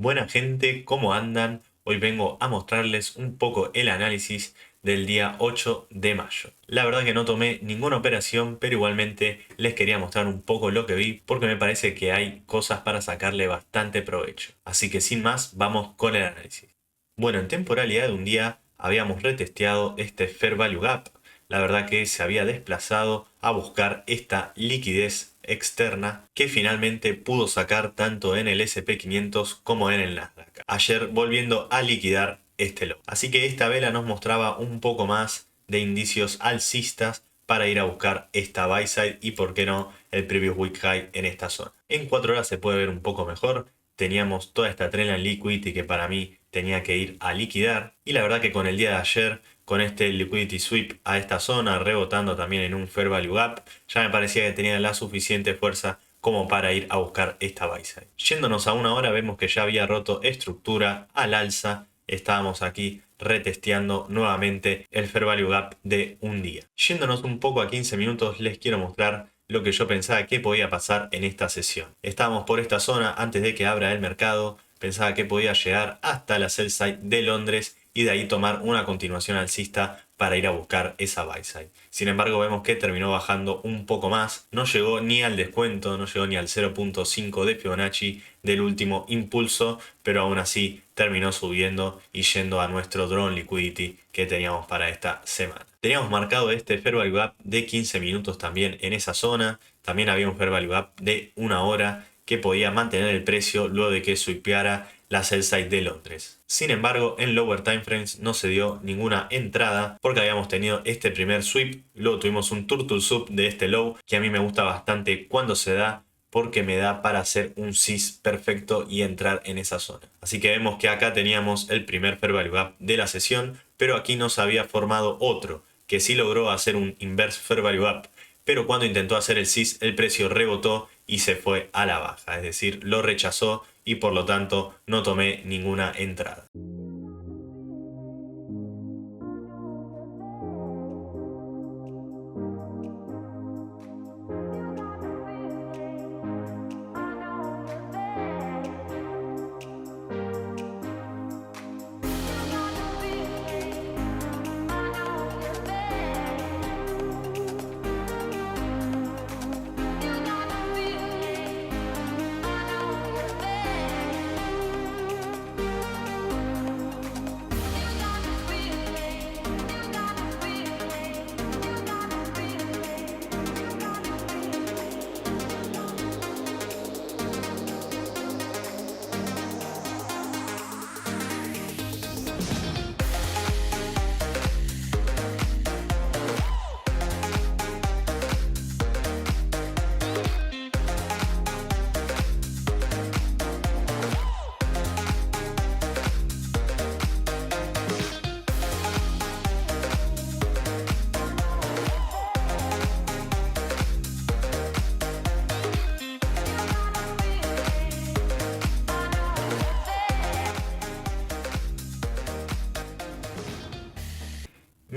Buena gente, ¿cómo andan? Hoy vengo a mostrarles un poco el análisis del día 8 de mayo. La verdad que no tomé ninguna operación, pero igualmente les quería mostrar un poco lo que vi porque me parece que hay cosas para sacarle bastante provecho. Así que sin más, vamos con el análisis. Bueno, en temporalidad de un día habíamos retesteado este Fair Value Gap. La verdad que se había desplazado a buscar esta liquidez externa que finalmente pudo sacar tanto en el SP500 como en el Nasdaq. Ayer volviendo a liquidar este low. Así que esta vela nos mostraba un poco más de indicios alcistas para ir a buscar esta buy side y por qué no el previous week high en esta zona. En 4 horas se puede ver un poco mejor. Teníamos toda esta trend en liquidity que para mí tenía que ir a liquidar y la verdad que con el día de ayer con este liquidity sweep a esta zona, rebotando también en un fair value gap, ya me parecía que tenía la suficiente fuerza como para ir a buscar esta buy side. Yéndonos a una hora vemos que ya había roto estructura al alza, estábamos aquí retesteando nuevamente el fair value gap de un día. Yéndonos un poco a 15 minutos les quiero mostrar lo que yo pensaba que podía pasar en esta sesión. Estábamos por esta zona antes de que abra el mercado, pensaba que podía llegar hasta la sell side de Londres y de ahí tomar una continuación alcista para ir a buscar esa buy side. Sin embargo vemos que terminó bajando un poco más, no llegó ni al descuento, no llegó ni al 0.5 de Fibonacci del último impulso, pero aún así terminó subiendo y yendo a nuestro drone liquidity que teníamos para esta semana. Teníamos marcado este fair value gap de 15 minutos también en esa zona, también había un fair value gap de una hora que podía mantener el precio luego de que sweepeara la sell side de Londres. Sin embargo, en lower time frames no se dio ninguna entrada porque habíamos tenido este primer sweep, luego tuvimos un turtle soup de este low que a mí me gusta bastante cuando se da porque me da para hacer un sis perfecto y entrar en esa zona. Así que vemos que acá teníamos el primer fair value gap de la sesión, pero aquí no se había formado otro que sí logró hacer un inverse fair value gap, pero cuando intentó hacer el sis el precio rebotó y se fue a la baja, es decir, lo rechazó y por lo tanto no tomé ninguna entrada.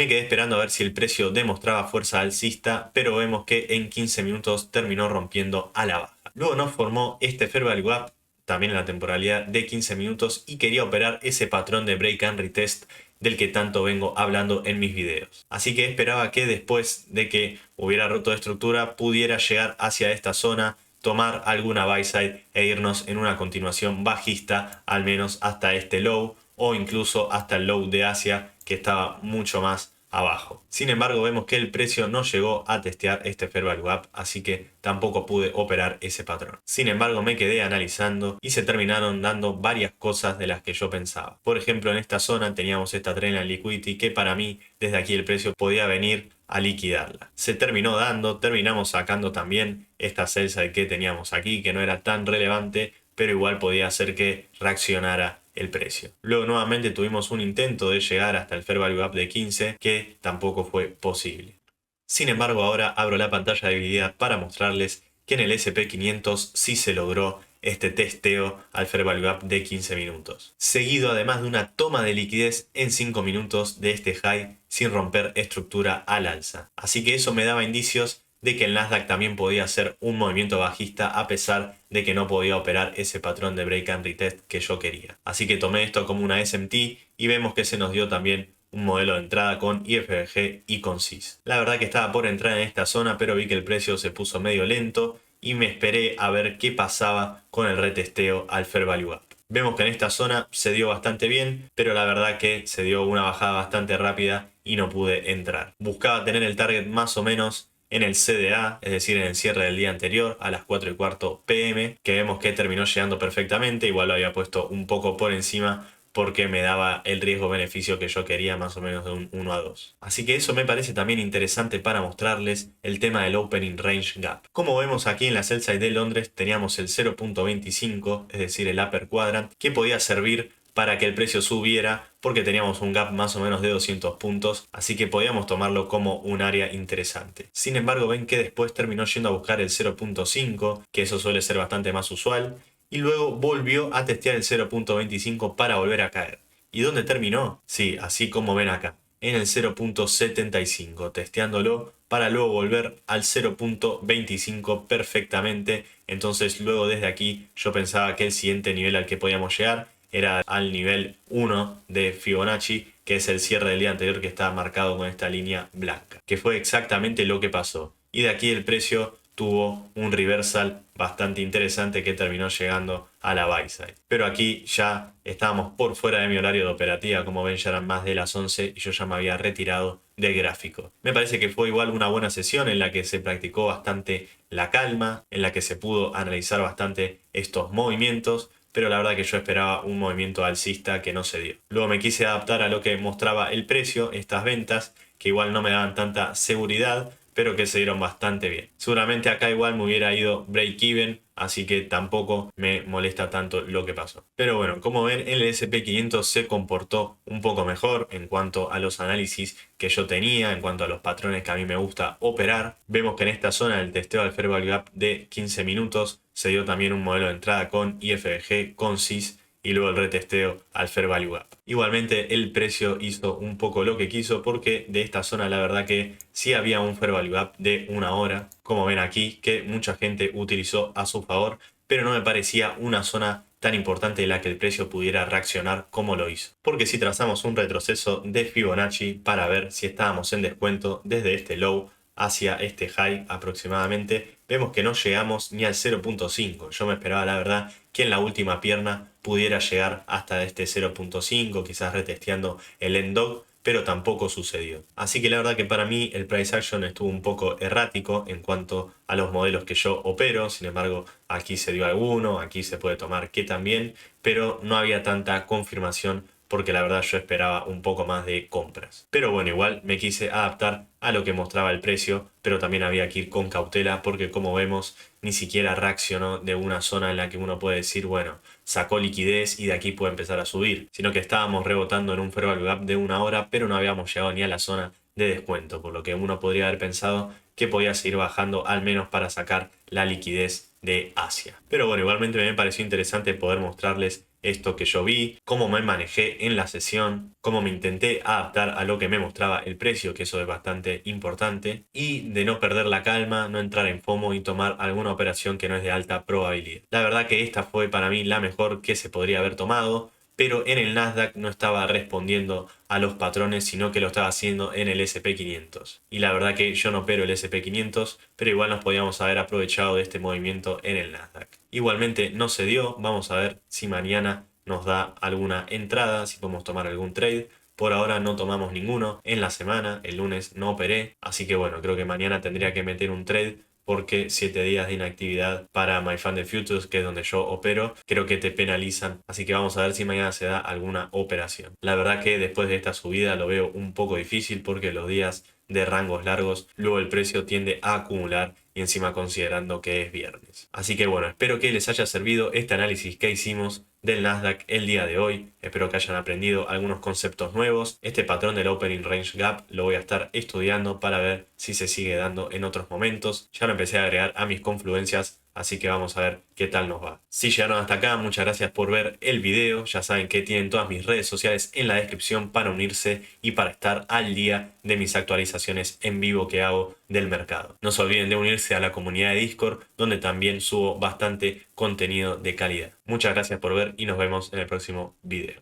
Me quedé esperando a ver si el precio demostraba fuerza alcista, pero vemos que en 15 minutos terminó rompiendo a la baja. Luego nos formó este fair value gap, también en la temporalidad de 15 minutos, y quería operar ese patrón de break and retest del que tanto vengo hablando en mis videos. Así que esperaba que después de que hubiera roto de estructura pudiera llegar hacia esta zona, tomar alguna buy side e irnos en una continuación bajista, al menos hasta este low o incluso hasta el low de Asia que estaba mucho más abajo. Sin embargo vemos que el precio no llegó a testear este fair value gap, así que tampoco pude operar ese patrón. Sin embargo me quedé analizando y se terminaron dando varias cosas de las que yo pensaba. Por ejemplo, en esta zona teníamos esta trend en liquidity que para mí desde aquí el precio podía venir a liquidarla. Se terminó dando, terminamos sacando también esta sell side que teníamos aquí que no era tan relevante, pero igual podía hacer que reaccionara el precio. Luego nuevamente tuvimos un intento de llegar hasta el fair value gap de 15 que tampoco fue posible. Sin embargo ahora abro la pantalla dividida para mostrarles que en el SP500 sí se logró este testeo al fair value gap de 15 minutos. Seguido además de una toma de liquidez en 5 minutos de este high sin romper estructura al alza. Así que eso me daba indicios de que el Nasdaq también podía hacer un movimiento bajista a pesar de que no podía operar ese patrón de break and retest que yo quería. Así que tomé esto como una SMT y vemos que se nos dio también un modelo de entrada con IFBG y con CIS. La verdad que estaba por entrar en esta zona, pero vi que el precio se puso medio lento y me esperé a ver qué pasaba con el retesteo al Fair Value Gap. Vemos que en esta zona se dio bastante bien, pero la verdad que se dio una bajada bastante rápida y no pude entrar. Buscaba tener el target más o menos en el CDA, es decir, en el cierre del día anterior a las 4:15 pm, que vemos que terminó llegando perfectamente. Igual lo había puesto un poco por encima porque me daba el riesgo-beneficio que yo quería, más o menos de un 1 a 2. Así que eso me parece también interesante para mostrarles el tema del Opening Range Gap. Como vemos aquí en la sell side de Londres teníamos el 0.25, es decir, el upper quadrant, que podía servir para que el precio subiera porque teníamos un gap más o menos de 200 puntos, así que podíamos tomarlo como un área interesante. Sin embargo, ven que después terminó yendo a buscar el 0.5, que eso suele ser bastante más usual, y luego volvió a testear el 0.25 para volver a caer. ¿Y dónde terminó? Sí, así como ven acá, en el 0.75, testeándolo para luego volver al 0.25 perfectamente. Entonces luego desde aquí yo pensaba que el siguiente nivel al que podíamos llegar era al nivel 1 de Fibonacci, que es el cierre del día anterior que estaba marcado con esta línea blanca, que fue exactamente lo que pasó. Y de aquí el precio tuvo un reversal bastante interesante que terminó llegando a la buy side. Pero aquí ya estábamos por fuera de mi horario de operativa, como ven ya eran más de las 11 y yo ya me había retirado del gráfico. Me parece que fue igual una buena sesión en la que se practicó bastante la calma, en la que se pudo analizar bastante estos movimientos, pero la verdad que yo esperaba un movimiento alcista que no se dio. Luego me quise adaptar a lo que mostraba el precio, estas ventas, que igual no me daban tanta seguridad, pero que se dieron bastante bien. Seguramente acá igual me hubiera ido break even, así que tampoco me molesta tanto lo que pasó. Pero bueno, como ven, el SP500 se comportó un poco mejor en cuanto a los análisis que yo tenía, en cuanto a los patrones que a mí me gusta operar. Vemos que en esta zona del testeo del Fair Value Gap de 15 minutos se dio también un modelo de entrada con IFBG, con CIS y luego el retesteo al Fair Value Gap. Igualmente el precio hizo un poco lo que quiso porque de esta zona la verdad que sí había un Fair Value Gap de 1 hora, como ven aquí, que mucha gente utilizó a su favor, pero no me parecía una zona tan importante en la que el precio pudiera reaccionar como lo hizo. Porque si trazamos un retroceso de Fibonacci para ver si estábamos en descuento desde este low hacia este high aproximadamente, vemos que no llegamos ni al 0.5. Yo me esperaba la verdad que en la última pierna pudiera llegar hasta este 0.5, quizás retesteando el end dog, pero tampoco sucedió. Así que la verdad que para mí el price action estuvo un poco errático en cuanto a los modelos que yo opero. Sin embargo, aquí se dio alguno, aquí se puede tomar que también, pero no había tanta confirmación porque la verdad yo esperaba un poco más de compras. Pero bueno, igual me quise adaptar a lo que mostraba el precio, pero también había que ir con cautela porque como vemos ni siquiera reaccionó de una zona en la que uno puede decir, bueno, sacó liquidez y de aquí puede empezar a subir, sino que estábamos rebotando en un Fair Value Gap de 1 hora, pero no habíamos llegado ni a la zona de descuento, por lo que uno podría haber pensado que podía seguir bajando al menos para sacar la liquidez de Asia. Pero bueno, igualmente me pareció interesante poder mostrarles esto que yo vi, cómo me manejé en la sesión, cómo me intenté adaptar a lo que me mostraba el precio, que eso es bastante importante, y de no perder la calma, no entrar en FOMO y tomar alguna operación que no es de alta probabilidad. La verdad que esta fue para mí la mejor que se podría haber tomado, pero en el Nasdaq no estaba respondiendo a los patrones, sino que lo estaba haciendo en el SP500. Y la verdad que yo no opero el SP500, pero igual nos podíamos haber aprovechado de este movimiento en el Nasdaq. Igualmente no se dio, vamos a ver si mañana nos da alguna entrada, si podemos tomar algún trade. Por ahora no tomamos ninguno en la semana, el lunes no operé, así que bueno, creo que mañana tendría que meter un trade porque 7 días de inactividad para MyFunded Futures, que es donde yo opero, creo que te penalizan. Así que vamos a ver si mañana se da alguna operación. La verdad que después de esta subida lo veo un poco difícil porque los días de rangos largos, luego el precio tiende a acumular y encima considerando que es viernes. Así que bueno, espero que les haya servido este análisis que hicimos del Nasdaq el día de hoy. Espero que hayan aprendido algunos conceptos nuevos. Este patrón del Opening Range Gap lo voy a estar estudiando para ver si se sigue dando en otros momentos. Ya lo empecé a agregar a mis confluencias Así que vamos a ver qué tal nos va. Si llegaron hasta acá, muchas gracias por ver el video. Ya saben que tienen todas mis redes sociales en la descripción para unirse y para estar al día de mis actualizaciones en vivo que hago del mercado. No se olviden de unirse a la comunidad de Discord, donde también subo bastante contenido de calidad. Muchas gracias por ver y nos vemos en el próximo video.